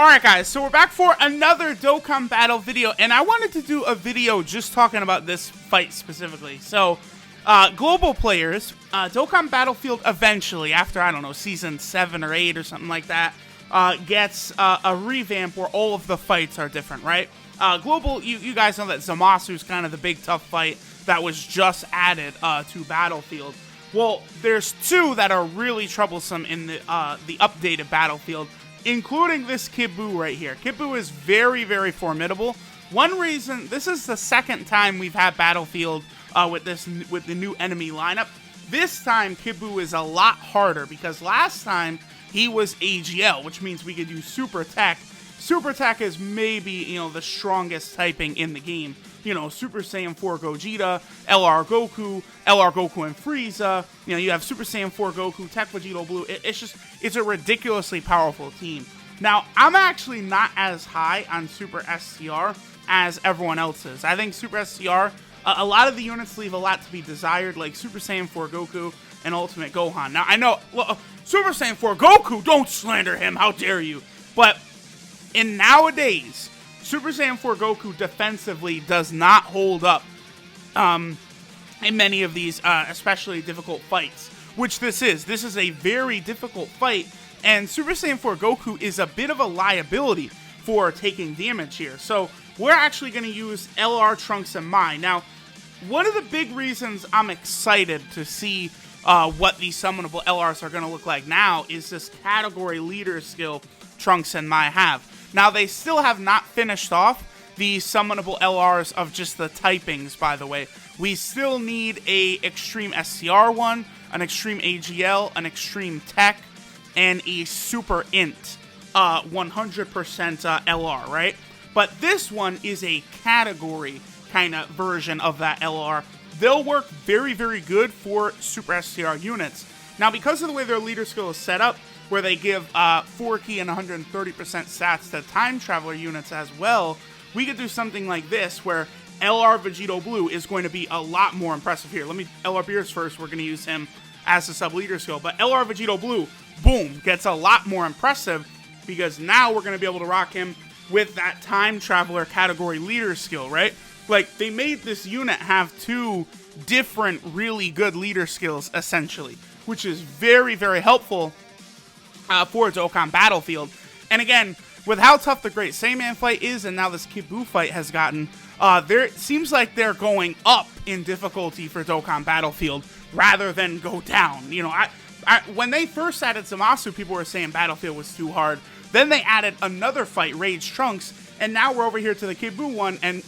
Alright guys, so we're back for another Dokkan battle video, and I wanted to do a video just talking about this fight specifically. So, global players, Dokkan Battlefield eventually, after, I don't know, season 7 or 8 or something like that, gets a revamp where all of the fights are different, right? Global, you guys know that Zamasu's kind of the big tough fight that was just added to Battlefield. Well, there's two that are really troublesome in the updated Battlefield, including this Kid BUU right here. Kid BUU is very, very formidable. One reason, this is the second time we've had Battlefield with the new enemy lineup. This time, Kid BUU is a lot harder because last time he was AGL, which means we could use Super Tech. Super Tech is maybe, the strongest typing in the game. Super Saiyan 4 Gogeta, LR Goku and Frieza. You have Super Saiyan 4 Goku, Tech Vegito Blue. It's a ridiculously powerful team. Now, I'm actually not as high on Super STR as everyone else is. I think Super STR, a lot of the units leave a lot to be desired, like Super Saiyan 4 Goku and Ultimate Gohan. Now, I know, Super Saiyan 4 Goku, don't slander him, how dare you. But in nowadays, Super Saiyan 4 Goku defensively does not hold up in many of these especially difficult fights, which this is. This is a very difficult fight, and Super Saiyan 4 Goku is a bit of a liability for taking damage here. So we're actually going to use LR, Trunks, and MAI. Now, one of the big reasons I'm excited to see what these summonable LRs are going to look like now is this category leader skill Trunks and MAI have. Now, they still have not finished off the summonable LRs of just the typings, by the way. We still need a Extreme SCR one, an Extreme AGL, an Extreme Tech, and a Super Int 100% LR, right? But this one is a category kind of version of that LR. They'll work very, very good for Super SCR units. Now, because of the way their leader skill is set up, where they give 4 key and 130% stats to time traveler units as well, we could do something like this, where LR Vegito Blue is going to be a lot more impressive here. Let me LR Beers first. We're going to use him as a sub leader skill, but LR Vegito Blue, boom, gets a lot more impressive because now we're going to be able to rock him with that time traveler category leader skill, right? Like, they made this unit have two different really good leader skills essentially, which is very, very helpful for Dokkan Battlefield. And again, with how tough the Great Saiyaman fight is, and now this Kid BUU fight has gotten, it seems like they're going up in difficulty for Dokkan Battlefield rather than go down. When they first added Zamasu, people were saying Battlefield was too hard. Then they added another fight, Rage Trunks, and now we're over here to the Kid BUU one, and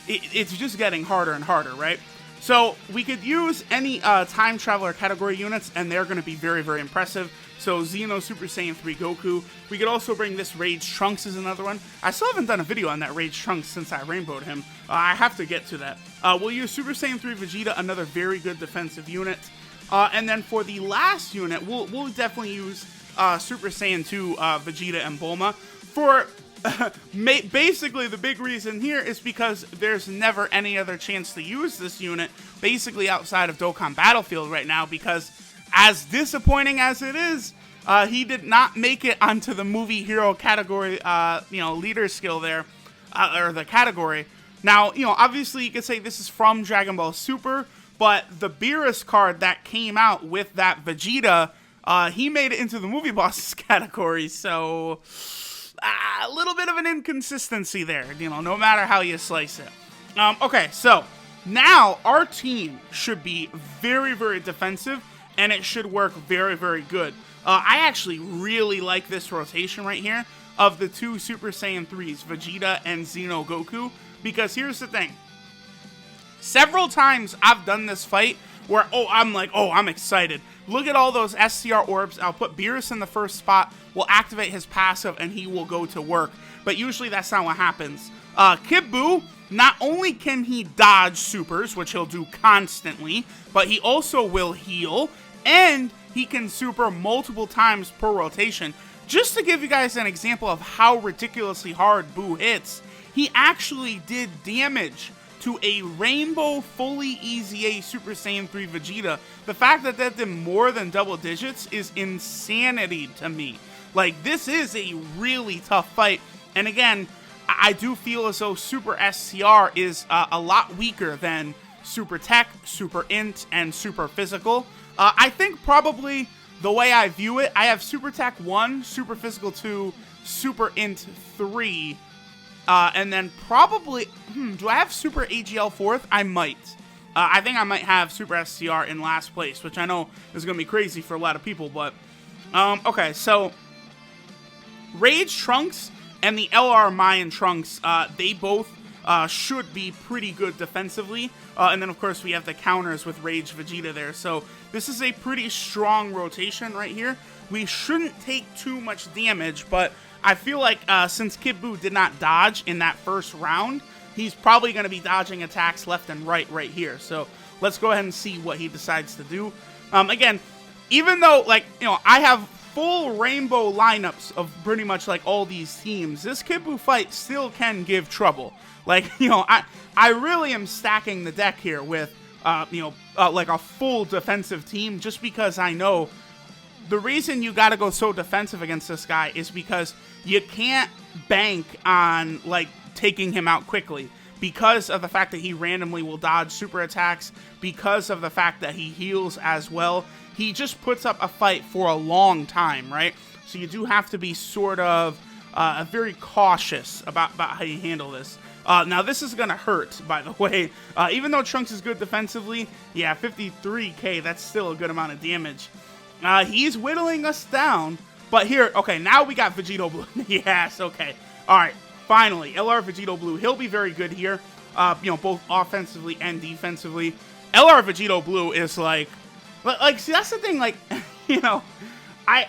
it's just getting harder and harder, right? So we could use any time traveler category units, and they're going to be very, very impressive. So Xeno Super Saiyan 3 Goku. We could also bring this Rage Trunks as another one. I still haven't done a video on that Rage Trunks since I rainbowed him. I have to get to that. We'll use Super Saiyan 3 Vegeta, another very good defensive unit. And then for the last unit, we'll definitely use Super Saiyan 2 Vegeta and Bulma. For basically, the big reason here is because there's never any other chance to use this unit, basically outside of Dokkan Battlefield right now, because as disappointing as it is, he did not make it onto the movie hero category, leader skill there, or the category. Now, obviously you could say this is from Dragon Ball Super, but the Beerus card that came out with that Vegeta, he made it into the movie bosses category, so a little bit of an inconsistency there, no matter how you slice it. Okay, so now our team should be very, very defensive, and it should work very, very good. I actually really like this rotation right here of the two Super Saiyan 3s, Vegeta and Xeno Goku, because here's the thing. Several times I've done this fight where, I'm excited. Look at all those SCR orbs. I'll put Beerus in the first spot, we'll activate his passive, and he will go to work. But usually that's not what happens. Kid BUU, not only can he dodge supers, which he'll do constantly, but he also will heal, and he can super multiple times per rotation. Just to give you guys an example of how ridiculously hard BUU hits, he actually did damage to a Rainbow fully EZA Super Saiyan 3 Vegeta. The fact that that did more than double digits is insanity to me. Like, this is a really tough fight. And again, I do feel as though Super SCR is a lot weaker than Super Tech, Super Int, and Super Physical. I think probably the way I view it, I have Super Tech 1, Super Physical 2, Super Int 3, and then probably, do I have Super AGL 4th? I might. I think I might have Super SCR in last place, which I know is going to be crazy for a lot of people, but, okay, so, Rage Trunks and the LR Mayan Trunks, they both should be pretty good defensively. And then, of course, we have the counters with Rage Vegeta there. So this is a pretty strong rotation right here. We shouldn't take too much damage, but I feel like since Kid Buu did not dodge in that first round, he's probably going to be dodging attacks left and right here. So let's go ahead and see what he decides to do. Again, even though, like, you know, I have full rainbow lineups of pretty much like all these teams, this Kid Buu fight still can give trouble. Like, you know, I really am stacking the deck here with, you know, like a full defensive team, just because I know the reason you got to go so defensive against this guy is because you can't bank on, like, taking him out quickly. Because of the fact that he randomly will dodge super attacks, because of the fact that he heals as well, he just puts up a fight for a long time, right? So you do have to be sort of very cautious about how you handle this. Now, this is going to hurt, by the way. Even though Trunks is good defensively, yeah, 53k, that's still a good amount of damage. He's whittling us down, but here, okay, now we got Vegito Blue. Yes, okay. All right, finally, LR Vegito Blue. He'll be very good here, you know, both offensively and defensively. LR Vegito Blue is like, see, that's the thing, like, you know, I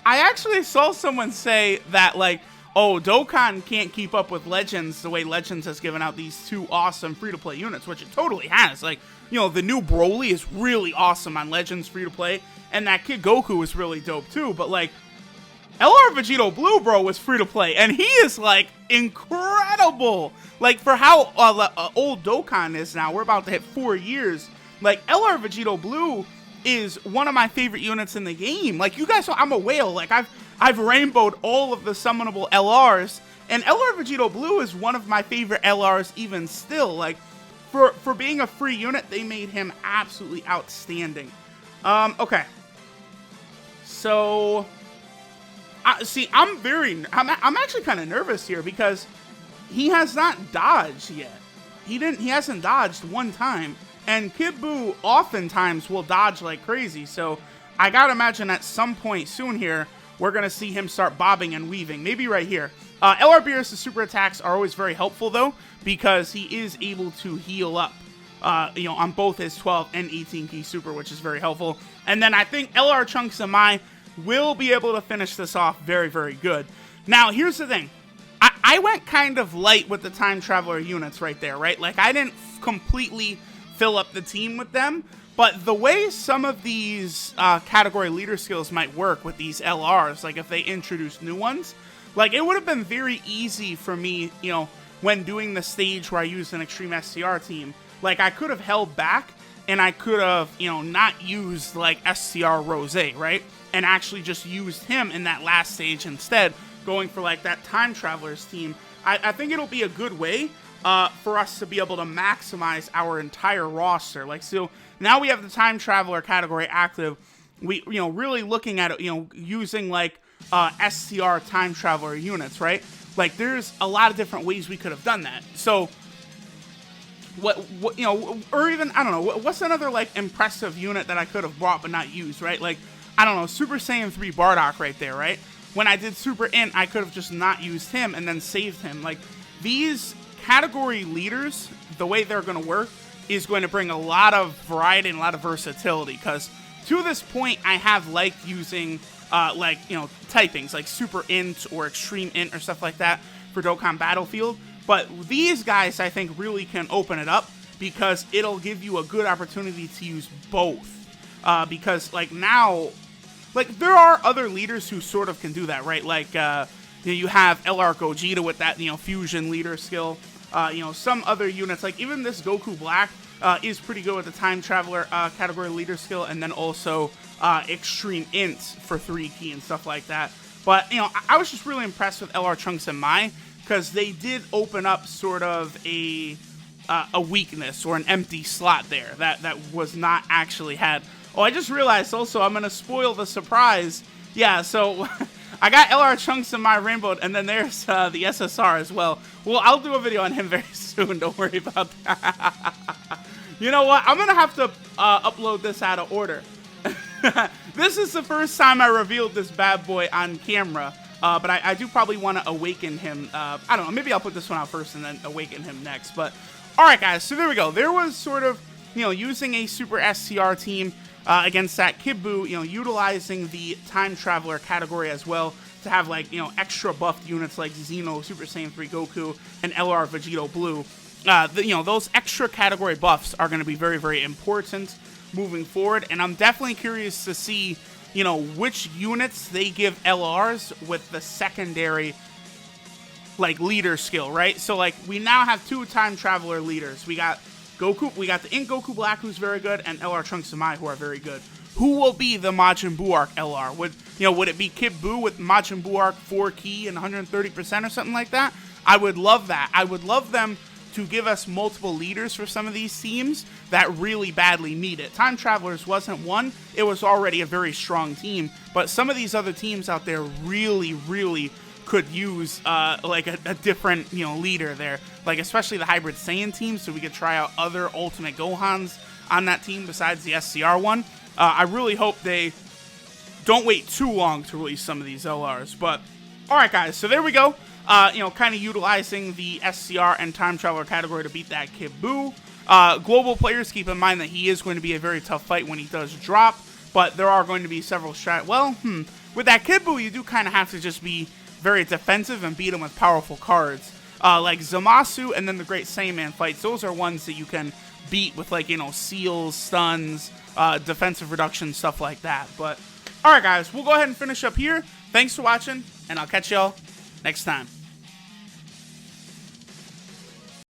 actually saw someone say that, like, oh, Dokkan can't keep up with Legends the way Legends has given out these two awesome free-to-play units, which it totally has. Like, you know, the new Broly is really awesome on Legends free-to-play, and that Kid Goku is really dope too, but, like, LR Vegito Blue, bro, was free-to-play, and he is, like, incredible! Like, for how old Dokkan is now, we're about to hit 4 years, like, LR Vegito Blue is one of my favorite units in the game. Like, you guys know I'm a whale. Like, I've rainbowed all of the summonable LRs, and LR Vegito Blue is one of my favorite LRs even still. Like, for being a free unit, they made him absolutely outstanding. Okay. So, see, I'm actually kind of nervous here because he has not dodged yet. He hasn't dodged one time. And Kid Buu oftentimes will dodge like crazy, so I gotta imagine at some point soon here, we're gonna see him start bobbing and weaving. Maybe right here. LR Beerus' super attacks are always very helpful, though, because he is able to heal up, you know, on both his 12 and 18 key super, which is very helpful. And then I think LR Trunks and MAI will be able to finish this off very, very good. Now, here's the thing. I went kind of light with the Time Traveler units right there, right? Like, I didn't completely fill up the team with them, but the way some of these category leader skills might work with these LRs, like if they introduce new ones, like it would have been very easy for me, you know, when doing the stage where I used an Extreme SCR team, like I could have held back and I could have, you know, not used like SCR Rose, right? And actually just used him in that last stage instead, going for like that Time Travelers team. I think it'll be a good way for us to be able to maximize our entire roster. Like, so now we have the Time Traveler category active. We, you know, really looking at it, you know, using like SCR Time Traveler units, right? Like, there's a lot of different ways we could have done that. So, what you know, or even, I don't know, what's another like impressive unit that I could have brought but not used, right? Like, I don't know, Super Saiyan 3 Bardock right there, right? When I did Super Int, I could have just not used him and then saved him. Like, these category leaders, the way they're going to work is going to bring a lot of variety and a lot of versatility, because to this point, I have liked using, like, you know, typings, like Super Int or Extreme Int or stuff like that for Dokkan Battlefield. But these guys, I think, really can open it up, because it'll give you a good opportunity to use both. Because, like, now, like, there are other leaders who sort of can do that, right? Like, you know, you have LR Gogeta with that, you know, fusion leader skill. You know, some other units, like even this Goku Black is pretty good with the Time Traveler category leader skill, and then also Extreme Int for 3 key and stuff like that. But, you know, I was just really impressed with LR Trunks and MAI, because they did open up sort of a weakness or an empty slot there that was not actually had. Oh, I just realized also I'm going to spoil the surprise. Yeah, so I got LR Trunks and MAI Rainbow, and then there's the SSR as well. Well, I'll do a video on him very soon. Don't worry about that. You know what? I'm going to have to upload this out of order. This is the first time I revealed this bad boy on camera. But I do probably want to awaken him. I don't know. Maybe I'll put this one out first and then awaken him next. But, alright guys. So there we go. There was sort of, you know, using a Super SCR team against that Kid BUU, you know, utilizing the Time Traveler category as well to have, like, you know, extra buffed units like Xeno, Super Saiyan 3 Goku, and LR Vegito Blue. You know, those extra category buffs are going to be very, very important moving forward. And I'm definitely curious to see, you know, which units they give LRs with the secondary, like, leader skill, right? So, like, we now have 2 Time Traveler leaders. We got Goku, we got the Ink Goku Black, who's very good, and LR Trunks and MAI, who are very good. Who will be the Majin Buu arc LR? Would it be Kid BUU with Majin Buu arc 4 key and 130% or something like that? I would love that. I would love them to give us multiple leaders for some of these teams that really badly need it. Time Travelers wasn't one. It was already a very strong team, but some of these other teams out there really, really could use like a different, you know, leader there. Like, especially the Hybrid Saiyan team, so we could try out other Ultimate Gohans on that team besides the SCR one. I really hope they don't wait too long to release some of these LRs. But, alright guys, so there we go. You know, kind of utilizing the SCR and Time Traveler category to beat that Kid BUU. Global players, keep in mind that he is going to be a very tough fight when he does drop, but there are going to be several with that Kid BUU, you do kind of have to just be very defensive and beat him with powerful cards. Like Zamasu and then the Great Saiyaman fights, those are ones that you can beat with, like, you know, seals, stuns, defensive reduction, stuff like that. But, alright guys, we'll go ahead and finish up here. Thanks for watching, and I'll catch y'all next time.